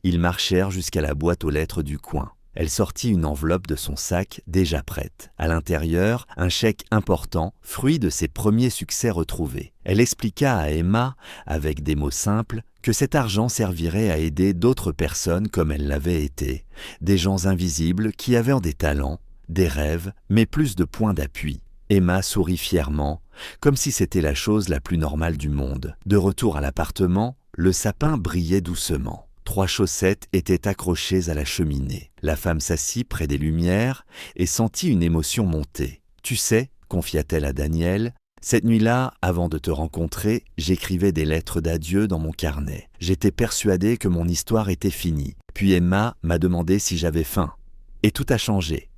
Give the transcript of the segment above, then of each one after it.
Ils marchèrent jusqu'à la boîte aux lettres du coin. Elle sortit une enveloppe de son sac déjà prête. À l'intérieur, un chèque important, fruit de ses premiers succès retrouvés. Elle expliqua à Emma, avec des mots simples, que cet argent servirait à aider d'autres personnes comme elle l'avait été, des gens invisibles qui avaient des talents, des rêves, mais plus de points d'appui. Emma sourit fièrement, comme si c'était la chose la plus normale du monde. De retour à l'appartement, le sapin brillait doucement. 3 chaussettes étaient accrochées à la cheminée. La femme s'assit près des lumières et sentit une émotion monter. « Tu sais, confia-t-elle à Daniel, cette nuit-là, avant de te rencontrer, j'écrivais des lettres d'adieu dans mon carnet. J'étais persuadée que mon histoire était finie. Puis Emma m'a demandé si j'avais faim. Et tout a changé. »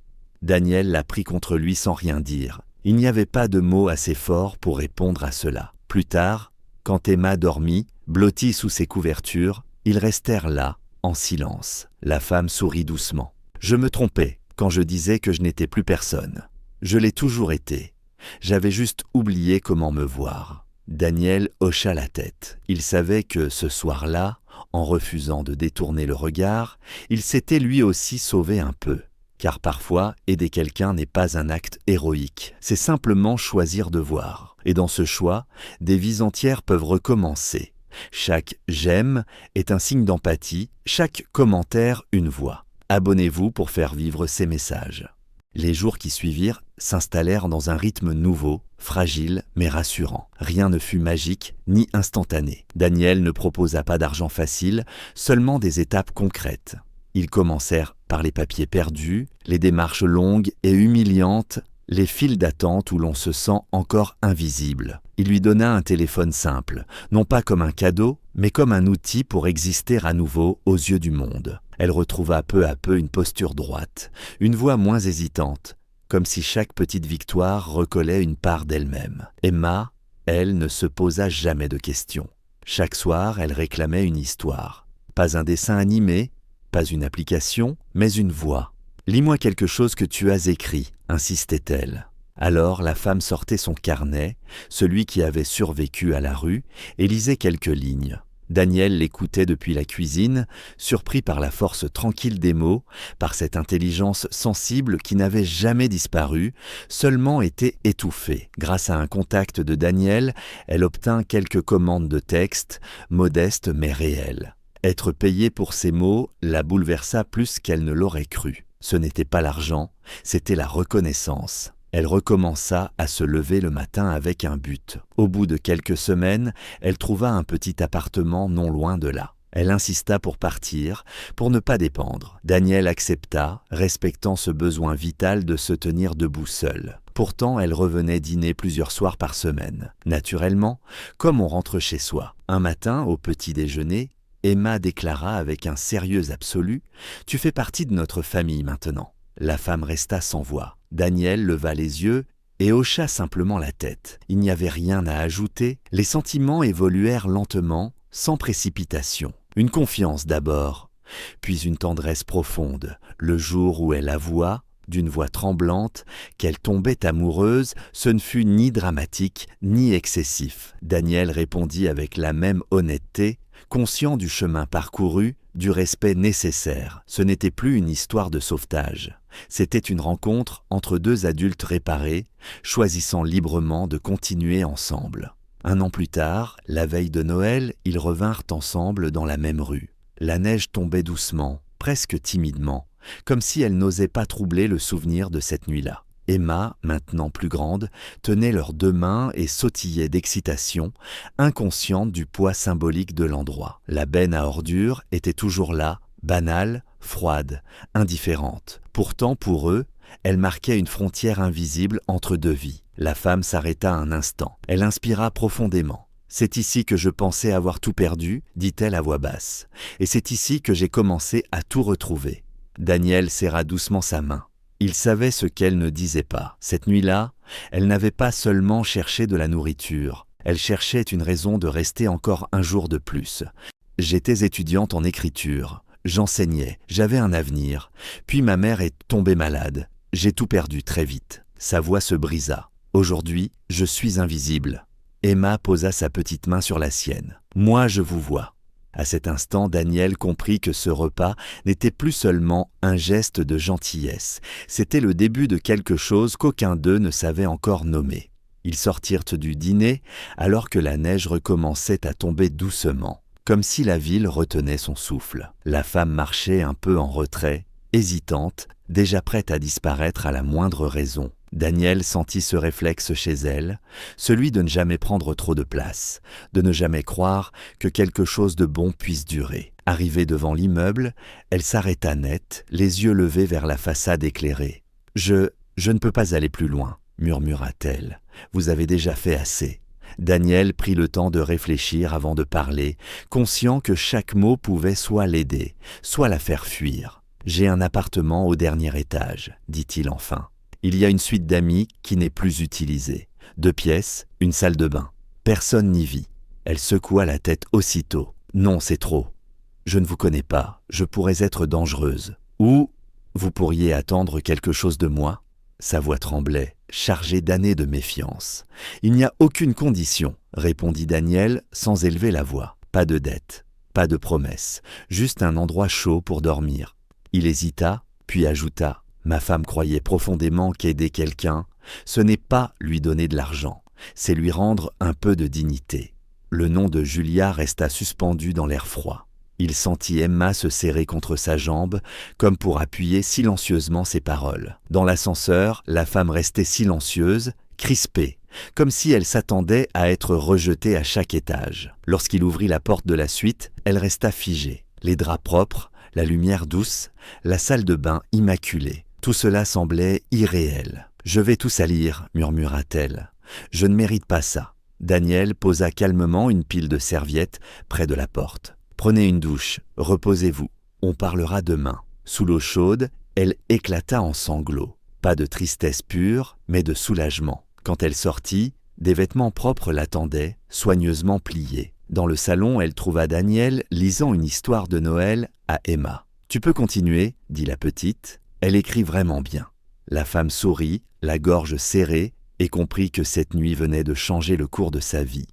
Daniel la prit contre lui sans rien dire. Il n'y avait pas de mots assez forts pour répondre à cela. Plus tard, quand Emma dormit, blottie sous ses couvertures, ils restèrent là, en silence. La femme sourit doucement. « Je me trompais quand je disais que je n'étais plus personne. Je l'ai toujours été. J'avais juste oublié comment me voir. » Daniel hocha la tête. Il savait que ce soir-là, en refusant de détourner le regard, il s'était lui aussi sauvé un peu. Car parfois, aider quelqu'un n'est pas un acte héroïque, c'est simplement choisir de voir. Et dans ce choix, des vies entières peuvent recommencer. Chaque « j'aime » est un signe d'empathie, chaque commentaire une voix. Abonnez-vous pour faire vivre ces messages. Les jours qui suivirent s'installèrent dans un rythme nouveau, fragile mais rassurant. Rien ne fut magique ni instantané. Daniel ne proposa pas d'argent facile, seulement des étapes concrètes. Ils commencèrent par les papiers perdus, les démarches longues et humiliantes, les files d'attente où l'on se sent encore invisible. Il lui donna un téléphone simple, non pas comme un cadeau, mais comme un outil pour exister à nouveau aux yeux du monde. Elle retrouva peu à peu une posture droite, une voix moins hésitante, comme si chaque petite victoire recollait une part d'elle-même. Emma, elle, ne se posa jamais de questions. Chaque soir, elle réclamait une histoire. Pas un dessin animé, pas une application, mais une voix. « Lis-moi quelque chose que tu as écrit », insistait-elle. Alors la femme sortait son carnet, celui qui avait survécu à la rue, et lisait quelques lignes. Daniel l'écoutait depuis la cuisine, surpris par la force tranquille des mots, par cette intelligence sensible qui n'avait jamais disparu, seulement été étouffée. Grâce à un contact de Daniel, elle obtint quelques commandes de texte, modestes mais réelles. Être payée pour ces mots la bouleversa plus qu'elle ne l'aurait cru. Ce n'était pas l'argent, c'était la reconnaissance. Elle recommença à se lever le matin avec un but. Au bout de quelques semaines, elle trouva un petit appartement non loin de là. Elle insista pour partir, pour ne pas dépendre. Daniel accepta, respectant ce besoin vital de se tenir debout seule. Pourtant, elle revenait dîner plusieurs soirs par semaine. Naturellement, comme on rentre chez soi. Un matin, au petit déjeuner, Emma déclara avec un sérieux absolu « Tu fais partie de notre famille maintenant ». La femme resta sans voix. Daniel leva les yeux et hocha simplement la tête. Il n'y avait rien à ajouter, les sentiments évoluèrent lentement, sans précipitation. Une confiance d'abord, puis une tendresse profonde, le jour où elle avoua, d'une voix tremblante, qu'elle tombait amoureuse, ce ne fut ni dramatique, ni excessif. Daniel répondit avec la même honnêteté, conscient du chemin parcouru, du respect nécessaire. Ce n'était plus une histoire de sauvetage. C'était une rencontre entre deux adultes réparés, choisissant librement de continuer ensemble. 1 an plus tard, la veille de Noël, ils revinrent ensemble dans la même rue. La neige tombait doucement, presque timidement, comme si elle n'osait pas troubler le souvenir de cette nuit-là. Emma, maintenant plus grande, tenait leurs 2 mains et sautillait d'excitation, inconsciente du poids symbolique de l'endroit. La benne à ordures était toujours là, banale, froide, indifférente. Pourtant, pour eux, elle marquait une frontière invisible entre 2 vies. La femme s'arrêta un instant. Elle inspira profondément. « C'est ici que je pensais avoir tout perdu, dit-elle à voix basse. Et c'est ici que j'ai commencé à tout retrouver. » Daniel serra doucement sa main. Il savait ce qu'elle ne disait pas. Cette nuit-là, elle n'avait pas seulement cherché de la nourriture. Elle cherchait une raison de rester encore un jour de plus. J'étais étudiante en écriture. J'enseignais. J'avais un avenir. Puis ma mère est tombée malade. J'ai tout perdu très vite. Sa voix se brisa. Aujourd'hui, je suis invisible. Emma posa sa petite main sur la sienne. Moi, je vous vois. À cet instant, Daniel comprit que ce repas n'était plus seulement un geste de gentillesse, c'était le début de quelque chose qu'aucun d'eux ne savait encore nommer. Ils sortirent du dîner alors que la neige recommençait à tomber doucement, comme si la ville retenait son souffle. La femme marchait un peu en retrait, hésitante, déjà prête à disparaître à la moindre raison. Daniel sentit ce réflexe chez elle, celui de ne jamais prendre trop de place, de ne jamais croire que quelque chose de bon puisse durer. Arrivée devant l'immeuble, elle s'arrêta net, les yeux levés vers la façade éclairée. « Je ne peux pas aller plus loin », murmura-t-elle. « Vous avez déjà fait assez. » Daniel prit le temps de réfléchir avant de parler, conscient que chaque mot pouvait soit l'aider, soit la faire fuir. « J'ai un appartement au dernier étage, » dit-il enfin. Il y a une suite d'amis qui n'est plus utilisée. 2 pièces, une salle de bain. Personne n'y vit. Elle secoua la tête aussitôt. Non, c'est trop. Je ne vous connais pas, je pourrais être dangereuse. Ou vous pourriez attendre quelque chose de moi ? Sa voix tremblait, chargée d'années de méfiance. Il n'y a aucune condition, répondit Daniel sans élever la voix. Pas de dette, pas de promesse, juste un endroit chaud pour dormir. Il hésita, puis ajouta. Ma femme croyait profondément qu'aider quelqu'un, ce n'est pas lui donner de l'argent, c'est lui rendre un peu de dignité. Le nom de Julia resta suspendu dans l'air froid. Il sentit Emma se serrer contre sa jambe, comme pour appuyer silencieusement ses paroles. Dans l'ascenseur, la femme restait silencieuse, crispée, comme si elle s'attendait à être rejetée à chaque étage. Lorsqu'il ouvrit la porte de la suite, elle resta figée. Les draps propres, la lumière douce, la salle de bain immaculée. Tout cela semblait irréel. « Je vais tout salir » murmura-t-elle. « Je ne mérite pas ça. » Daniel posa calmement une pile de serviettes près de la porte. « Prenez une douche, reposez-vous. On parlera demain. » Sous l'eau chaude, elle éclata en sanglots. Pas de tristesse pure, mais de soulagement. Quand elle sortit, des vêtements propres l'attendaient, soigneusement pliés. Dans le salon, elle trouva Daniel lisant une histoire de Noël à Emma. « Tu peux continuer » dit la petite. Elle écrit vraiment bien. La femme sourit, la gorge serrée, et comprit que cette nuit venait de changer le cours de sa vie.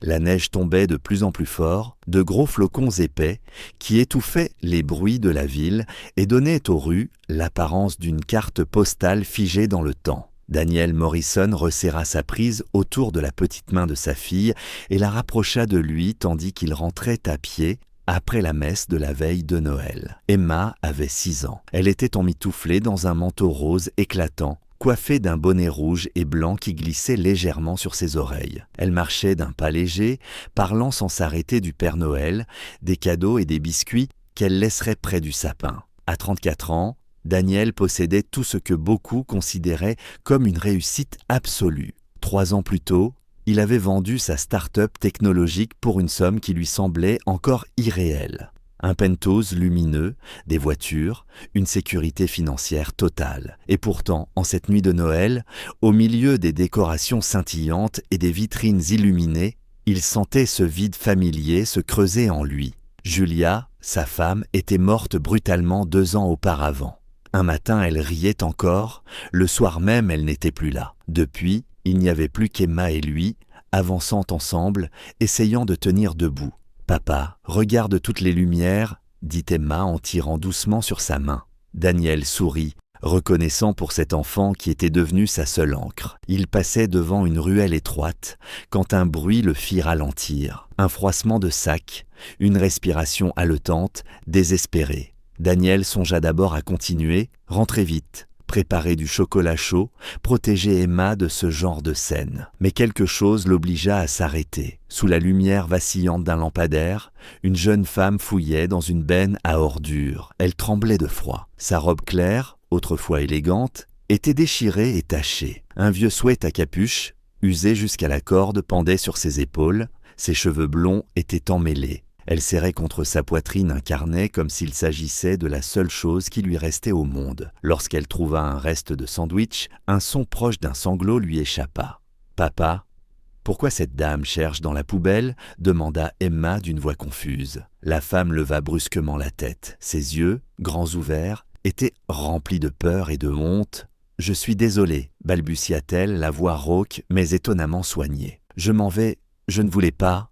La neige tombait de plus en plus fort, de gros flocons épais, qui étouffaient les bruits de la ville et donnaient aux rues l'apparence d'une carte postale figée dans le temps. Daniel Morrison resserra sa prise autour de la petite main de sa fille et la rapprocha de lui tandis qu'il rentrait à pied, après la messe de la veille de Noël. Emma avait 6 ans. Elle était emmitouflée dans un manteau rose éclatant, coiffée d'un bonnet rouge et blanc qui glissait légèrement sur ses oreilles. Elle marchait d'un pas léger, parlant sans s'arrêter du Père Noël, des cadeaux et des biscuits qu'elle laisserait près du sapin. À 34 ans, Daniel possédait tout ce que beaucoup considéraient comme une réussite absolue. 3 ans plus tôt, il avait vendu sa start-up technologique pour une somme qui lui semblait encore irréelle. Un penthouse lumineux, des voitures, une sécurité financière totale. Et pourtant, en cette nuit de Noël, au milieu des décorations scintillantes et des vitrines illuminées, il sentait ce vide familier se creuser en lui. Julia, sa femme, était morte brutalement 2 ans auparavant. Un matin, elle riait encore, le soir même, elle n'était plus là. Depuis, il n'y avait plus qu'Emma et lui, avançant ensemble, essayant de tenir debout. « Papa, regarde toutes les lumières » dit Emma en tirant doucement sur sa main. Daniel sourit, reconnaissant pour cet enfant qui était devenu sa seule ancre. Il passait devant une ruelle étroite, quand un bruit le fit ralentir. Un froissement de sac, une respiration haletante, désespérée. Daniel songea d'abord à continuer, rentrer vite, préparer du chocolat chaud, protéger Emma de ce genre de scène. Mais quelque chose l'obligea à s'arrêter. Sous la lumière vacillante d'un lampadaire, une jeune femme fouillait dans une benne à ordures. Elle tremblait de froid. Sa robe claire, autrefois élégante, était déchirée et tachée. Un vieux sweat à capuche, usé jusqu'à la corde, pendait sur ses épaules. Ses cheveux blonds étaient emmêlés. Elle serrait contre sa poitrine un carnet comme s'il s'agissait de la seule chose qui lui restait au monde. Lorsqu'elle trouva un reste de sandwich, un son proche d'un sanglot lui échappa. « Papa, pourquoi cette dame cherche dans la poubelle ?» demanda Emma d'une voix confuse. La femme leva brusquement la tête. Ses yeux, grands ouverts, étaient remplis de peur et de honte. « Je suis désolée » balbutia-t-elle, la voix rauque mais étonnamment soignée. « Je m'en vais, je ne voulais pas. »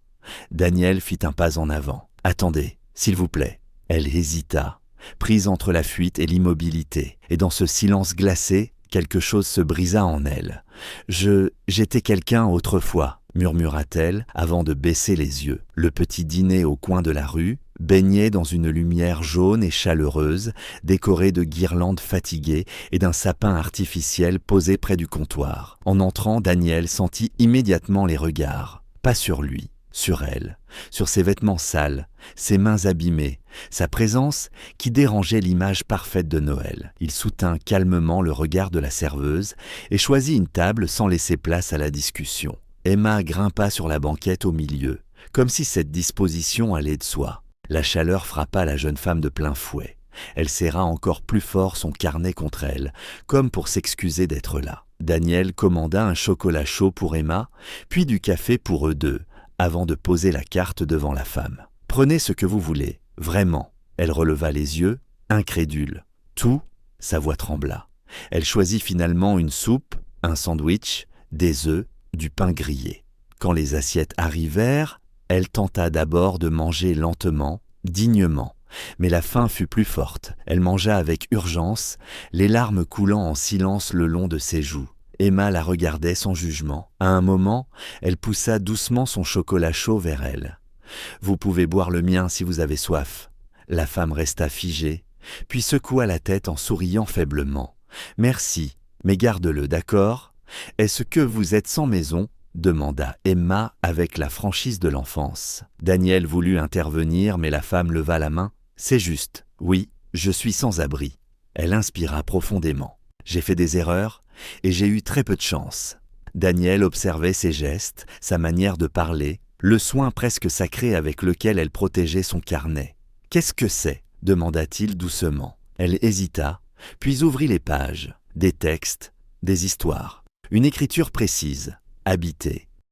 Daniel fit un pas en avant. Attendez, s'il vous plaît. Elle hésita, prise entre la fuite et l'immobilité, et dans ce silence glacé, quelque chose se brisa en elle. J'étais quelqu'un autrefois, murmura-t-elle avant de baisser les yeux. Le petit dîner au coin de la rue baignait dans une lumière jaune et chaleureuse, décorée de guirlandes fatiguées et d'un sapin artificiel posé près du comptoir. En entrant, Daniel sentit immédiatement les regards, pas sur lui, sur elle, sur ses vêtements sales, ses mains abîmées, sa présence qui dérangeait l'image parfaite de Noël. Il soutint calmement le regard de la serveuse et choisit une table sans laisser place à la discussion. Emma grimpa sur la banquette au milieu, comme si cette disposition allait de soi. La chaleur frappa la jeune femme de plein fouet. Elle serra encore plus fort son carnet contre elle, comme pour s'excuser d'être là. Daniel commanda un chocolat chaud pour Emma, puis du café pour eux deux, avant de poser la carte devant la femme. « Prenez ce que vous voulez, vraiment. » Elle releva les yeux, incrédule. Tout, sa voix trembla. Elle choisit finalement une soupe, un sandwich, des œufs, du pain grillé. Quand les assiettes arrivèrent, elle tenta d'abord de manger lentement, dignement. Mais la faim fut plus forte. Elle mangea avec urgence, les larmes coulant en silence le long de ses joues. Emma la regardait sans jugement. À un moment, elle poussa doucement son chocolat chaud vers elle. « Vous pouvez boire le mien si vous avez soif. » La femme resta figée, puis secoua la tête en souriant faiblement. « Merci, mais garde-le, d'accord ? Est-ce que vous êtes sans maison ?» demanda Emma avec la franchise de l'enfance. Daniel voulut intervenir, mais la femme leva la main. « C'est juste, oui, je suis sans abri. » Elle inspira profondément. « J'ai fait des erreurs et j'ai eu très peu de chance. » Daniel observait ses gestes, sa manière de parler, le soin presque sacré avec lequel elle protégeait son carnet. « Qu'est-ce que c'est ?» demanda-t-il doucement. Elle hésita, puis ouvrit les pages. Des textes, des histoires. Une écriture précise, habitée.